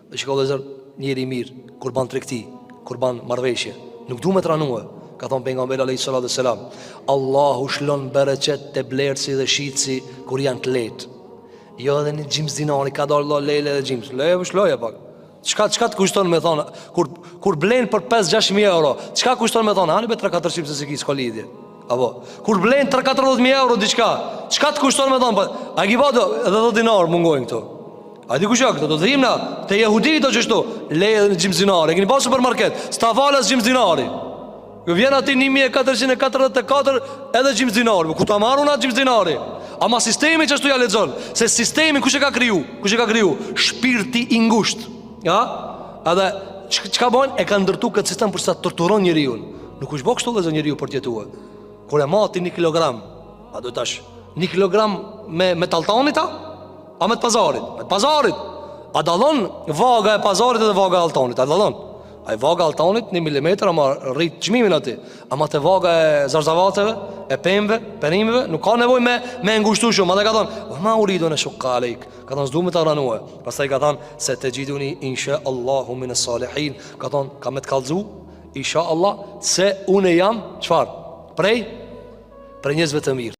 Dhe shiko dhe zër, njeri mirë, kur ban tregti, kur ban marveshje, nuk du me të ranue. Ka thonë pejgamberi alayhi salatu wassalam, Allahu shlon bereqet te blerësi dhe shitsi kur janë të lehtë. Jo edhe një gjimës dinari, ka dalë Allah lejle dhe gjimës. Leje shloje pak. Çka të kushton me thonë, kur blen për 5-6.000 euro, çka kushton me thonë, hani be 3-4 se s'ka lidhje. Apo, kur blen 3-40.000 euro diçka, çka të kushton me thonë, a ki pa edhe 10 dinar mungojnë këto. A di kush janë këto, do të thimna, te jehudit o qështu, leje edhe një gjimës dinari, e keni pa supermarket, s'ta falas gjimës dinari. Vjen ati 1444 edhe gjimës dinari, ku ta marrun atë gjimës dinari. Ama sistemi që ashtu ja lexon, se sistemi kush e ka kriju? Kush e ka kriju? Shpirti i ngushtë. Ja? Edhe çka bën? E ka ndërtu këtë sistem për sa të torturon njeriu. Nuk është bëu kështu vëzë njeriu për të jetuar. Kur e mati 1 kilogram, a do tash 1 kilogram me talltonit a? A me të pazarit? Me të pazarit. A dallon vaga e pazarit dhe vaga e talltonit? A dallon? Ai vaga e talltonit 1 milimetër ama rrit çmimin aty. Ama te vaga e zarzavateve, e pemëve, perimeve, nuk ka nevojë me ngushtu shumë. Ata ka thonë, "Ma uridu në shukka alejk." Ka thonë, "S'du me të ranue." Pastaj ka thonë, "Se te gjiduni insha Allahu min as-salihin." Ka thonë, "Ka me të kallzu, insha Allah, se unë jam çfarë? Prej njerëzve të mirë."